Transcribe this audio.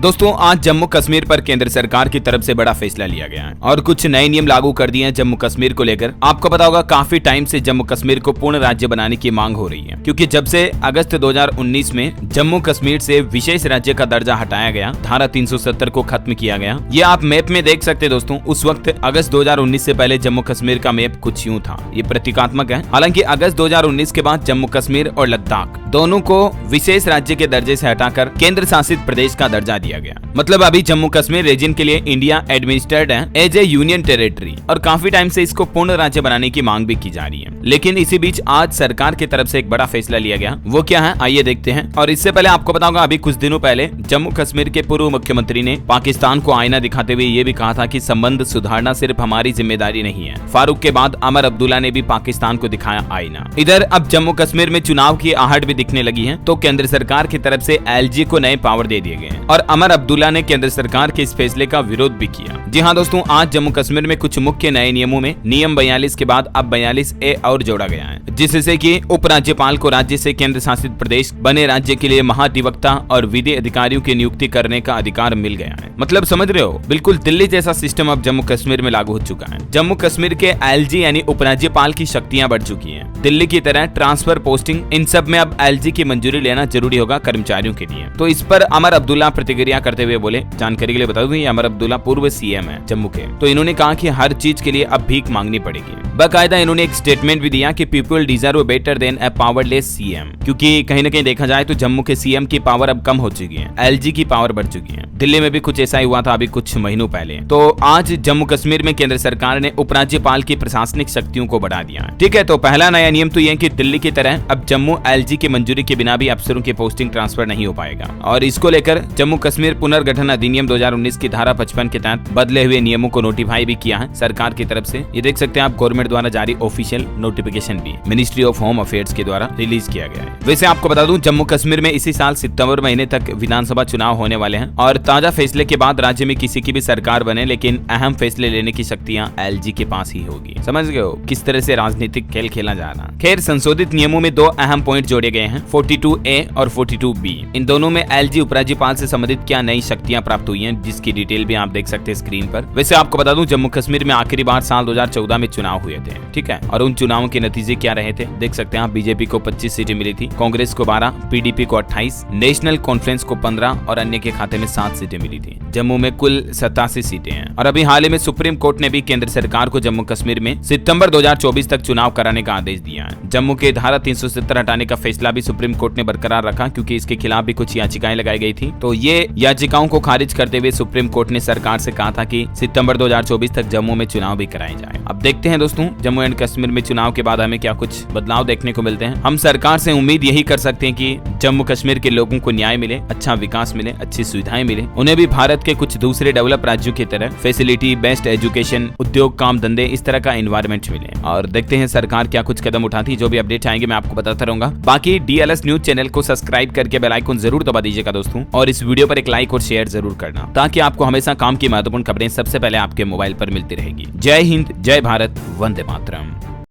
दोस्तों आज जम्मू कश्मीर पर केंद्र सरकार की तरफ से बड़ा फैसला लिया गया है और कुछ नए नियम लागू कर दिए हैं जम्मू कश्मीर को लेकर। आपको पता होगा काफी टाइम से जम्मू कश्मीर को पूर्ण राज्य बनाने की मांग हो रही है, क्योंकि जब से अगस्त 2019 में जम्मू कश्मीर से विशेष राज्य का दर्जा हटाया गया, धारा 370 को खत्म किया गया। ये आप मैप में देख सकते हैं दोस्तों। उस वक्त अगस्त 2019 से पहले जम्मू कश्मीर का मैप कुछ यूं था, ये प्रतीकात्मक है। हालांकि अगस्त 2019 के बाद जम्मू कश्मीर और लद्दाख दोनों को विशेष राज्य के दर्जे से हटाकर केंद्र शासित प्रदेश का दर्जा दिया गया। मतलब अभी जम्मू कश्मीर रीजन के लिए इंडिया एडमिनिस्ट्रेड है एज ए यूनियन टेरिटरी और काफी टाइम से इसको पूर्ण राज्य बनाने की मांग भी की जा रही है। लेकिन इसी बीच आज सरकार की तरफ से एक बड़ा फैसला लिया गया। वो क्या है आइए देखते हैं। और इससे पहले आपको बताऊंगा, अभी कुछ दिनों पहले जम्मू कश्मीर के पूर्व मुख्यमंत्री ने पाकिस्तान को आईना दिखाते हुए ये भी कहा था कि संबंध सुधारना सिर्फ हमारी जिम्मेदारी नहीं है। फारूक के बाद अमर अब्दुल्ला ने भी पाकिस्तान को दिखाया आईना। इधर अब जम्मू कश्मीर में चुनाव की आहट भी दिखने लगी है, तो केंद्र सरकार की तरफ से एलजी को नए पावर दे दिए गए हैं और अमर अब्दुल्ला ने केंद्र सरकार के इस फैसले का विरोध भी किया। जी हाँ दोस्तों, आज जम्मू कश्मीर में कुछ मुख्य नए नियमों में नियम 42 के बाद अब 42A और जोड़ा गया है, जिससे कि उपराज्यपाल को राज्य से केंद्र शासित प्रदेश बने राज्य के लिए महाधिवक्ता और विधि अधिकारियों की नियुक्ति करने का अधिकार मिल गया है। मतलब समझ रहे हो, बिल्कुल दिल्ली जैसा सिस्टम अब जम्मू कश्मीर में लागू हो चुका है। जम्मू कश्मीर के एलजी यानी उपराज्यपाल की शक्तियां बढ़ चुकी हैं। दिल्ली की तरह ट्रांसफर, पोस्टिंग, इन सब में अब एलजी की मंजूरी लेना जरूरी होगा कर्मचारियों के लिए। तो इस पर अमर अब्दुल्ला प्रतिक्रिया करते हुए बोले, जानकारी के लिए बता दूं ये अमर अब्दुल्ला पूर्व सीएम है जम्मू के। तो इन्होंने कहा कि हर चीज के लिए अब भीख मांगनी पड़ेगी। बाकायदा इन्होंने एक स्टेटमेंट भी दिया कि पीपल डिजर्व बेटर देन ए पावरलेस सीएम, क्योंकि कहीं न कहीं देखा जाए तो जम्मू के सीएम की पावर अब कम हो चुकी है, एलजी की पावर बढ़ चुकी है। दिल्ली में भी कुछ ऐसा ही हुआ था अभी कुछ महीनों पहले। तो आज जम्मू कश्मीर में केंद्र सरकार ने उपराज्यपाल की प्रशासनिक शक्तियों को बढ़ा दिया है। ठीक है, तो पहला नया नियम तो यह कि दिल्ली की तरह अब जम्मू एलजी की मंजूरी के बिना भी अफसरों की पोस्टिंग ट्रांसफर नहीं हो पाएगा। और इसको लेकर जम्मू कश्मीर पुनर्गठन अधिनियम 2019 की धारा 55 के तहत बदले हुए नियमों को नोटिफाई भी किया है सरकार की तरफ से। ये देख सकते हैं आप, गवर्नमेंट द्वारा जारी ऑफिशियल नोटिफिकेशन भी मिनिस्ट्री ऑफ होम अफेयर्स के द्वारा रिलीज किया गया है। वैसे आपको बता दूं, जम्मू कश्मीर में इसी साल सितंबर महीने तक विधानसभा चुनाव होने वाले हैं और ताजा फैसले के बाद राज्य में किसी की भी सरकार बने, लेकिन अहम फैसले लेने की शक्तियां एलजी के पास ही होगी। समझ गए हो किस तरह से राजनीतिक खेल खेला जा रहा है। खैर, संशोधित नियमों में दो अहम पॉइंट जोड़े गए हैं, 42A और 42B। इन दोनों में एलजी उपराज्यपाल से संबंधित क्या नई शक्तियां प्राप्त हुई हैं, जिसकी डिटेल भी आप देख सकते हैं स्क्रीन पर। वैसे आपको बता दूं, जम्मू कश्मीर में आखिरी बार साल 2014 में चुनाव हुए थे। ठीक है, और उन चुनावों के नतीजे क्या रहे थे देख सकते हैं आप। बीजेपी को 25 सीटें मिली थी, कांग्रेस को 12, पीडीपी को 28, नेशनल कॉन्फ्रेंस को 15 और अन्य के खाते में 7 सीटें मिली थी। जम्मू में कुल 87 सीटें हैं। और अभी हाल ही में सुप्रीम कोर्ट ने भी केंद्र सरकार को जम्मू कश्मीर में सितंबर 2024 तक चुनाव कराने का आदेश दिया है। जम्मू के धारा 370 हटाने का फैसला भी सुप्रीम कोर्ट ने बरकरार रखा, क्योंकि इसके खिलाफ भी कुछ याचिकाएं लगाई गई थी। तो ये याचिकाओं को खारिज करते हुए सुप्रीम कोर्ट ने सरकार से कहा था कि सितंबर 2024 तक जम्मू में चुनाव भी कराए जाए। अब देखते हैं दोस्तों, जम्मू एंड कश्मीर में चुनाव के बाद हमें क्या कुछ बदलाव देखने को मिलते हैं। हम सरकार से उम्मीद यही कर सकते हैं कि जम्मू कश्मीर के लोगों को न्याय मिले, अच्छा विकास मिले, अच्छी सुविधाएं मिले, उन्हें भी भारत के कुछ दूसरे डेवलप राज्यों की तरह फैसिलिटी, बेस्ट एजुकेशन, उद्योग, काम धंधे, इस तरह का एनवायरनमेंट मिले। और देखते हैं सरकार क्या कुछ कदम उठाती है। जो भी अपडेट आएंगे मैं आपको बताता रहूंगा। बाकी DLS न्यूज चैनल को सब्सक्राइब करके बेल आइकन जरूर दबा दीजिएगा दोस्तों, और इस वीडियो पर एक लाइक और शेयर जरूर करना, ताकि आपको हमेशा काम की महत्वपूर्ण खबरें सबसे पहले आपके मोबाइल पर मिलती रहेगी। जय हिंद, जय भारत, वंदे मातरम।